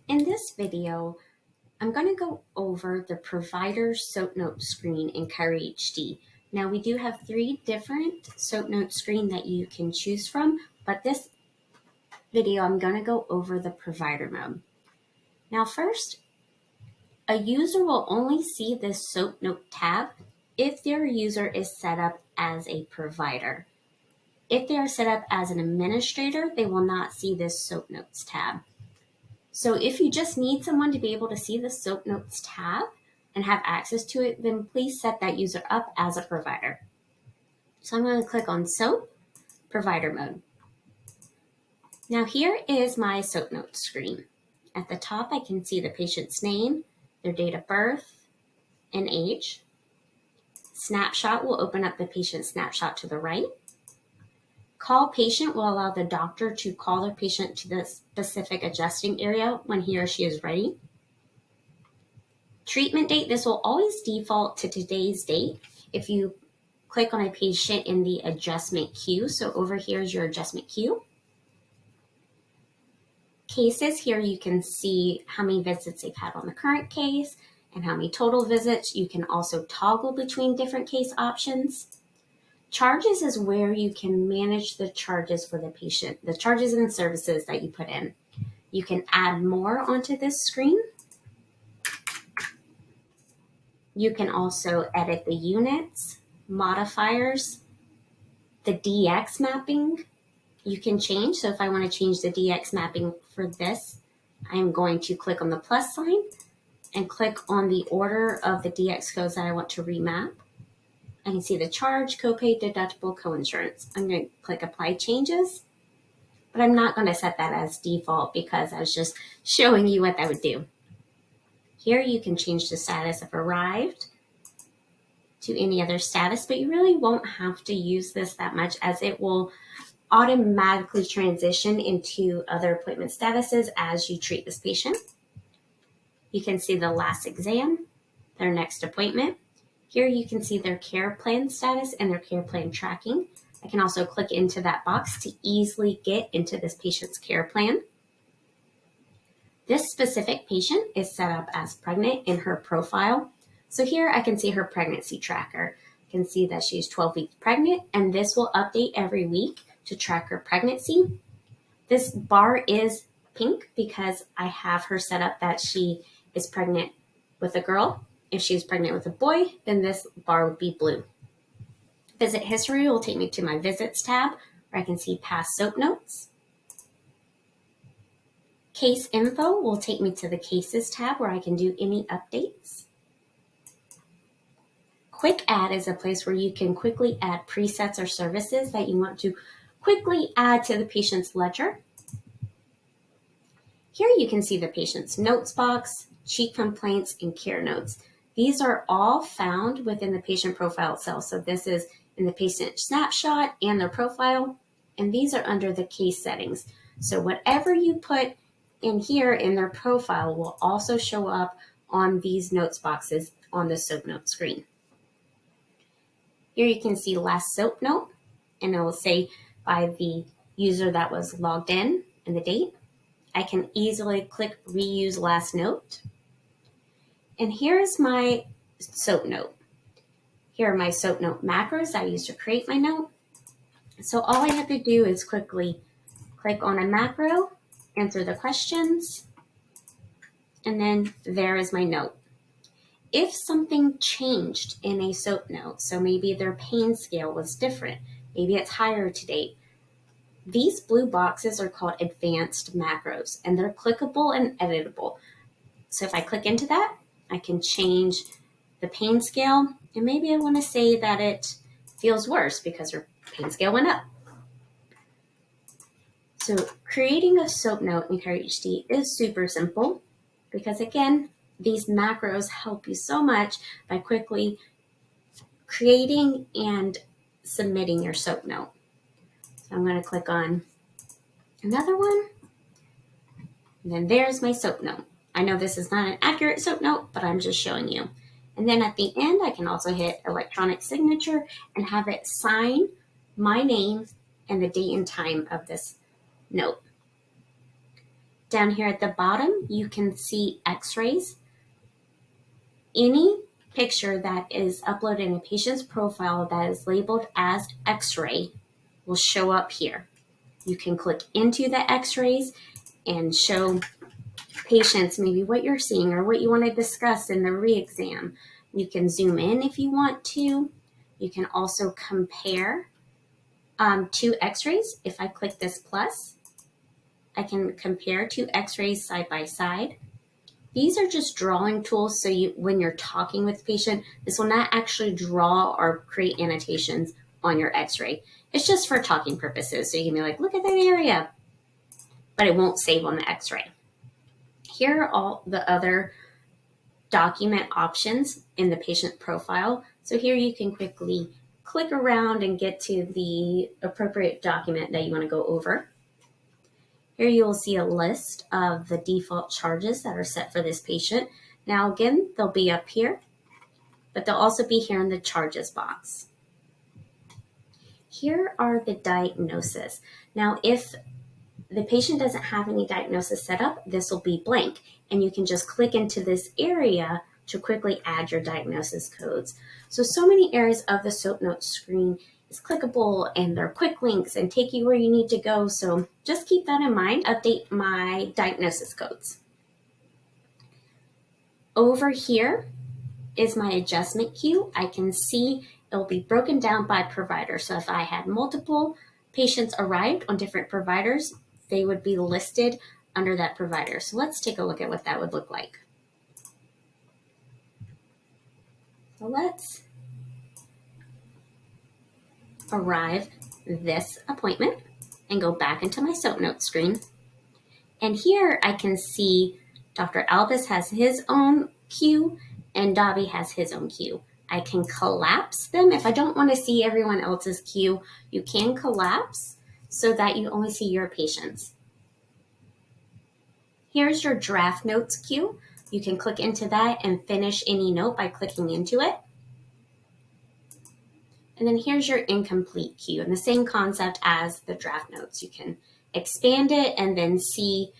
In this video, I'm going to go over the provider SOAP note screen in Kyra HD. Now we do have 3 different SOAP note screen that you can choose from, but this video I'm going to go over the provider mode. Now first, a user will only see this SOAP note tab if their user is set up as a provider. If they are set up as an administrator, they will not see this SOAP notes tab. So if you just need someone to be able to see the SOAP notes tab and have access to it, then please set that user up as a provider. So I'm going to click on SOAP provider mode. Now here is my SOAP notes screen. At the top, I can see the patient's name, their date of birth, and age. Snapshot will open up the patient snapshot to the right. Call patient will allow the doctor to call the patient to the specific adjusting area when he or she is ready. Treatment date, this will always default to today's date if you click on a patient in the adjustment queue. So over here is your adjustment queue. Cases, here you can see how many visits they've had on the current case and how many total visits. You can also toggle between different case options. Charges is where you can manage the charges for the patient, the charges and services that you put in. You can add more onto this screen. You can also edit the units, modifiers, the DX mapping you can change. So if I want to change the DX mapping for this, I'm going to click on the plus sign and click on the order of the DX codes that I want to remap. I can see the charge, copay, deductible, coinsurance. I'm going to click apply changes, but I'm not going to set that as default because I was just showing you what that would do. Here you can change the status of arrived to any other status, but you really won't have to use this that much as it will automatically transition into other appointment statuses as you treat this patient. You can see the last exam, their next appointment. Here you can see their care plan status and their care plan tracking. I can also click into that box to easily get into this patient's care plan. This specific patient is set up as pregnant in her profile. So here I can see her pregnancy tracker. I can see that she's 12 weeks pregnant, and this will update every week to track her pregnancy. This bar is pink because I have her set up that she is pregnant with a girl. If she's pregnant with a boy, then this bar would be blue. Visit history will take me to my visits tab where I can see past SOAP notes. Case info will take me to the cases tab where I can do any updates. Quick add is a place where you can quickly add presets or services that you want to quickly add to the patient's ledger. Here you can see the patient's notes box, chief complaints, and care notes. These are all found within the patient profile itself. So this is in the patient snapshot and their profile, and these are under the case settings. So whatever you put in here in their profile will also show up on these notes boxes on the SOAP note screen. Here you can see last SOAP note, and it will say by the user that was logged in and the date. I can easily click reuse last note. And here's my SOAP note. Here are my SOAP note macros I use to create my note. So all I have to do is quickly click on a macro, answer the questions, and then there is my note. If something changed in a SOAP note, so maybe their pain scale was different, maybe it's higher to date, these blue boxes are called advanced macros, and they're clickable and editable. So if I click into that, I can change the pain scale, and maybe I want to say that it feels worse because her pain scale went up. So creating a SOAP note in Kyra HD is super simple because, again, these macros help you so much by quickly creating and submitting your SOAP note. So I'm going to click on another one, and then there's my SOAP note. I know this is not an accurate SOAP note, but I'm just showing you. And then at the end, I can also hit electronic signature and have it sign my name and the date and time of this note. Down here at the bottom, you can see x-rays. Any picture that is uploaded in a patient's profile that is labeled as x-ray will show up here. You can click into the x-rays and show patients maybe what you're seeing or what you want to discuss in the re-exam. You can zoom in if you want to. You can also compare two x-rays. If I click this plus, I can compare two x-rays side by side. These are just drawing tools, so when you're talking with the patient, this will not actually draw or create annotations on your x-ray. It's just for talking purposes, so you can be like, look at that area, but it won't save on the x-ray. Here are all the other document options in the patient profile. So here you can quickly click around and get to the appropriate document that you want to go over. Here you will see a list of the default charges that are set for this patient. Now again, they'll be up here, but they'll also be here in the charges box. Here are the diagnosis. Now if the patient doesn't have any diagnosis set up, this will be blank, and you can just click into this area to quickly add your diagnosis codes. So many areas of the SOAP Notes screen is clickable, and they're quick links and take you where you need to go. So just keep that in mind. Update my diagnosis codes. Over here is my adjustment queue. I can see it'll be broken down by provider. So if I had multiple patients arrived on different providers, they would be listed under that provider. So let's take a look at what that would look like. So let's arrive this appointment and go back into my SOAP Notes screen. And here I can see Dr. Albus has his own queue and Dobby has his own queue. I can collapse them. If I don't want to see everyone else's queue, you can collapse so that you only see your patients. Here's your draft notes queue. You can click into that and finish any note by clicking into it. And then here's your incomplete queue, and the same concept as the draft notes. You can expand it and then see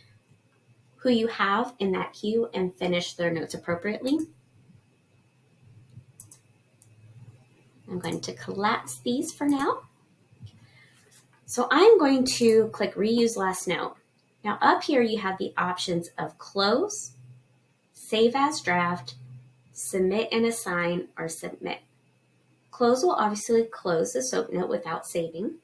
who you have in that queue and finish their notes appropriately. I'm going to collapse these for now. So I'm going to click reuse last note. Now up here you have the options of close, save as draft, submit and assign, or submit. Close will obviously close the SOAP note without saving.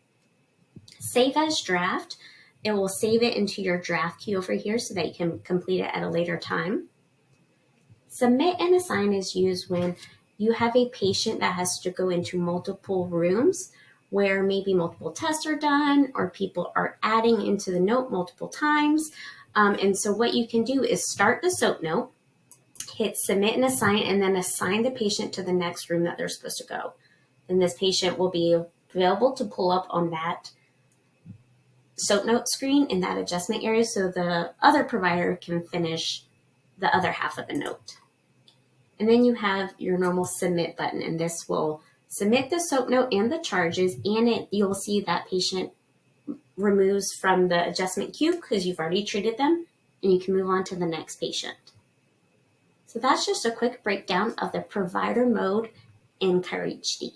Save as draft, it will save it into your draft queue over here so that you can complete it at a later time. Submit and assign is used when you have a patient that has to go into multiple rooms where maybe multiple tests are done or people are adding into the note multiple times. And so what you can do is start the SOAP note, hit submit and assign, and then assign the patient to the next room that they're supposed to go. Then this patient will be available to pull up on that SOAP note screen in that adjustment area so the other provider can finish the other half of the note. And then you have your normal submit button, and this will submit the SOAP note and the charges, and you'll see that patient removes from the adjustment queue because you've already treated them, and you can move on to the next patient. So that's just a quick breakdown of the provider mode in Chiro HD.